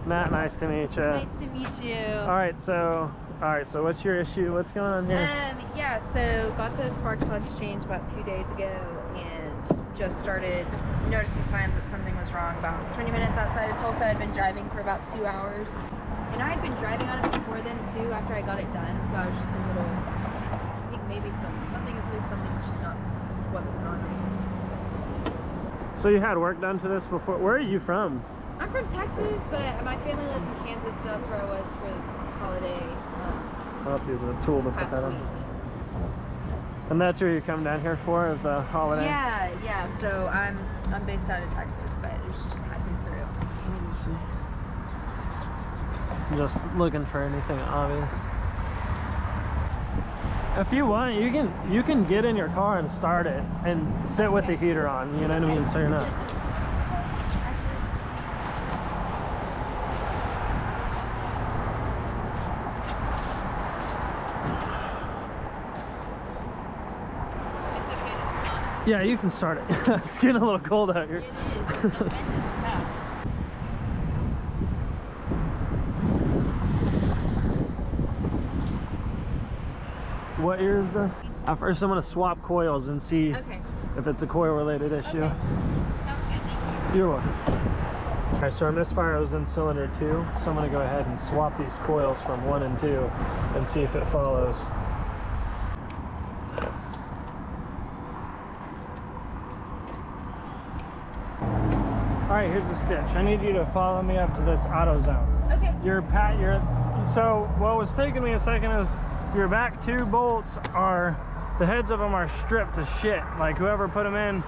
Matt, nice to meet you. Nice to meet you. All right, so what's your issue? What's going on here? Yeah, so got the spark plugs changed about 2 days ago and just started noticing signs that something was wrong. About 20 minutes outside of Tulsa, I'd been driving for about 2 hours. And I had been driving on it before then too, after I got it done, so I was just a little, I think maybe something is loose, something just wasn't on me. So you had work done to this before? Where are you from? I'm from Texas, but my family lives in Kansas, so that's where I was for the holiday. I'll have to use a tool to put that on. And that's where you come down here for, is a holiday? Yeah, so I'm based out of Texas, but it was just passing through. Let me see. I'm just looking for anything obvious. If you want, you can get in your car and start it and sit with the heater on, you know what I mean? So you're not. Yeah, you can start it. It's getting a little cold out here. It is. The wind is tough. What year is this? First, I'm going to swap coils and see if it's a coil-related issue. Okay. Sounds good. Thank you. You're welcome. All right, so our misfire was in cylinder 2, so I'm going to go ahead and swap these coils from 1 and 2 and see if it follows. All right, here's the stitch. I need you to follow me up to this AutoZone. Okay. So what was taking me a second is your back 2 bolts are, the heads of them are stripped to shit. Like whoever put them in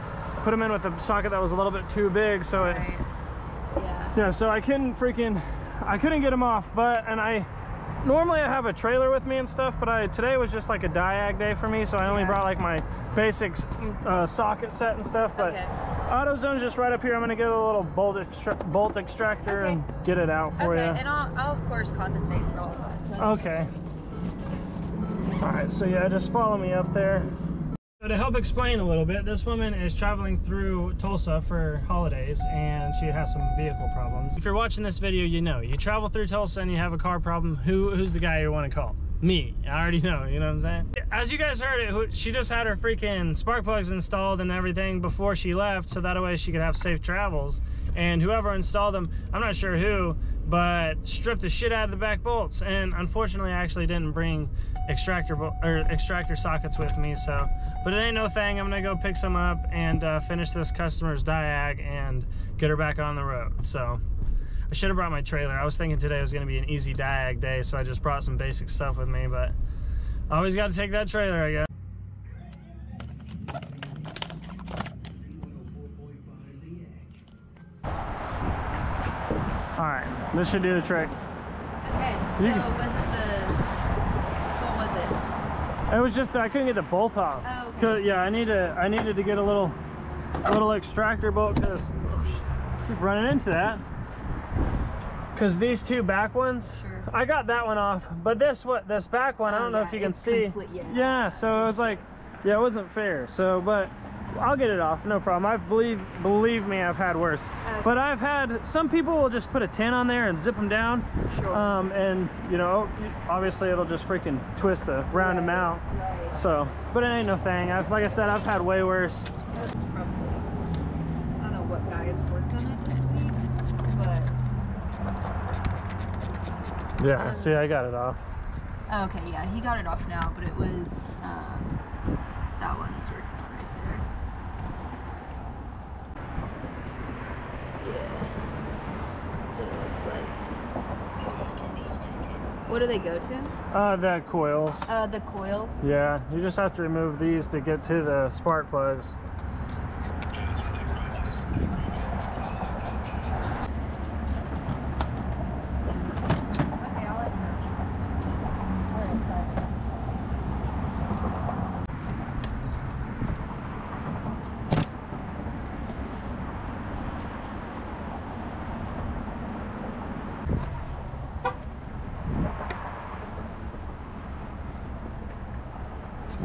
with the socket that was a little bit too big, so yeah, so I couldn't get them off. But normally I have a trailer with me and stuff, but today was just like a diag day for me, so I only brought like my basics socket set and stuff. But AutoZone's just right up here. I'm gonna get a little bolt extractor and get it out for you. And I'll of course compensate for all of that. So okay. All right, so yeah, just follow me up there. So to help explain a little bit, this woman is traveling through Tulsa for holidays and she has some vehicle problems. If you're watching this video, you know, you travel through Tulsa and you have a car problem, who's the guy you want to call? Me. I already know, you know what I'm saying? As you guys heard, she just had her freaking spark plugs installed and everything before she left, so that way she could have safe travels. And whoever installed them, I'm not sure who, but stripped the shit out of the back bolts. And unfortunately, I actually didn't bring extractor sockets with me, so. But it ain't no thing. I'm gonna go pick some up and finish this customer's diag and get her back on the road. So I should have brought my trailer. I was thinking today was gonna be an easy diag day, so I just brought some basic stuff with me, but I always gotta take that trailer, I guess. All right, this should do the trick. Okay, so what was it? It was just that I couldn't get the bolt off. Oh, okay. Yeah, I needed to get a little extractor bolt, because keep running into that. Because these 2 back ones, I got that one off, but this back one, I don't know if you can see. Yeah, so it was like, yeah, it wasn't fair. So, but I'll get it off, no problem. Believe me, I've had worse. But I've had, some people will just put a 10 on there and zip them down. And you know, obviously it'll just freaking twist the round them out. So, but it ain't no thing. Like I said, I've had way worse. That's probably, I don't know what guys worked on it this week, but. Yeah, see, I got it off. Okay, yeah, he got it off now, but it was, that one is working on right there. Yeah, that's what it looks like. What do they go to? The coils. The coils? Yeah, you just have to remove these to get to the spark plugs.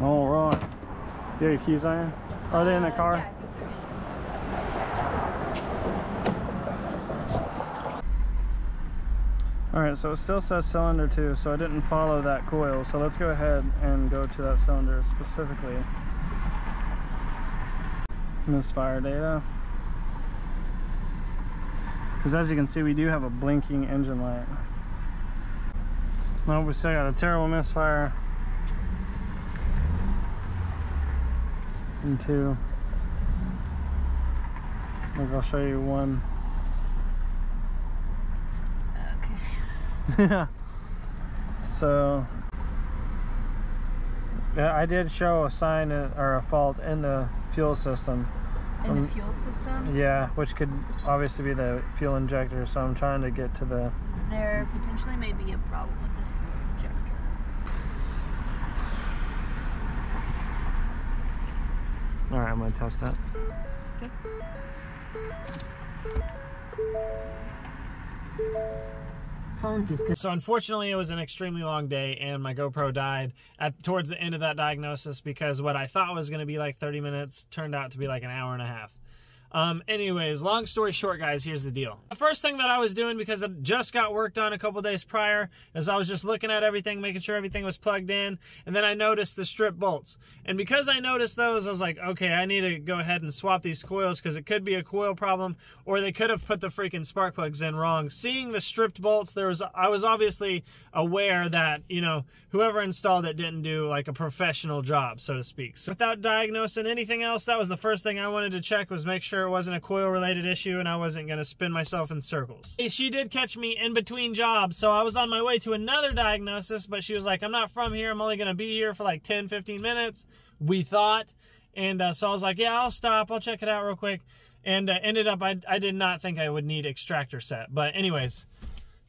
All right. You got your keys on you? Are they in the car? Yeah, I think they're in. Alright, so it still says cylinder 2, so I didn't follow that coil. So let's go ahead and go to that cylinder specifically. Misfire data. Because as you can see, we do have a blinking engine light. No, we still got a terrible misfire. And 2. Look, I'll show you 1. Yeah. So yeah, I did show a sign or a fault in the fuel system. In the fuel system? Yeah, which could obviously be the fuel injector, so I'm trying to get to the... There potentially may be a problem with the fuel injector. Alright, I'm going to test that. Okay. So unfortunately, it was an extremely long day, and my GoPro died towards the end of that diagnosis because what I thought was going to be like 30 minutes turned out to be like an hour and a half. Anyways, long story short, guys, here's the deal. The first thing that I was doing, because it just got work done a couple days prior, is I was just looking at everything, making sure everything was plugged in, and then I noticed the strip bolts. And because I noticed those, I was like, okay, I need to go ahead and swap these coils because it could be a coil problem, or they could have put the freaking spark plugs in wrong. Seeing the stripped bolts, I was obviously aware that, you know, whoever installed it didn't do like a professional job, so to speak. So without diagnosing anything else, that was the first thing I wanted to check, was make sure it wasn't a coil related issue and I wasn't going to spin myself in circles. She did catch me in between jobs, so I was on my way to another diagnosis, but she was like, I'm not from here, I'm only going to be here for like 10-15 minutes, we thought. And so I was like, yeah, I'll stop, I'll check it out real quick. And ended up, I did not think I would need extractor set. But anyways,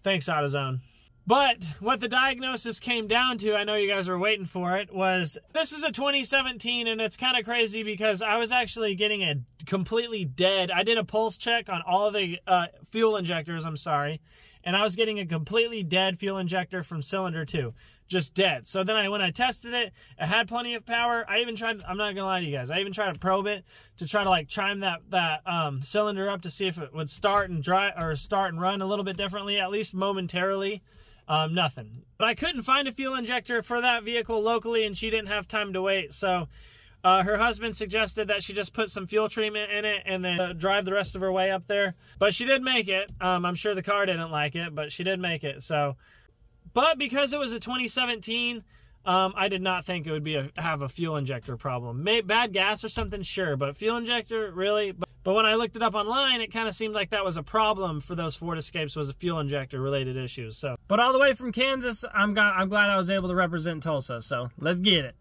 thanks AutoZone. But what the diagnosis came down to, I know you guys were waiting for it, was this is a 2017, and it's kind of crazy because I was actually getting a completely dead, I did a pulse check on all of the fuel injectors, I'm sorry, and I was getting a completely dead fuel injector from cylinder 2, just dead. So then when I tested it, it had plenty of power. I even tried, I'm not gonna lie to you guys, I even tried to probe it to try to like chime that cylinder up to see if it would start and run a little bit differently, at least momentarily. Nothing. But I couldn't find a fuel injector for that vehicle locally, and she didn't have time to wait. So her husband suggested that she just put some fuel treatment in it and then drive the rest of her way up there. But she did make it. I'm sure the car didn't like it, but she did make it. So, but because it was a 2017, I did not think it would have a fuel injector problem. Bad gas or something, sure, but fuel injector, really? But when I looked it up online, it kind of seemed like that was a problem for those Ford Escapes, was a fuel injector related issues. So, but all the way from Kansas, I'm glad I was able to represent Tulsa. So let's get it.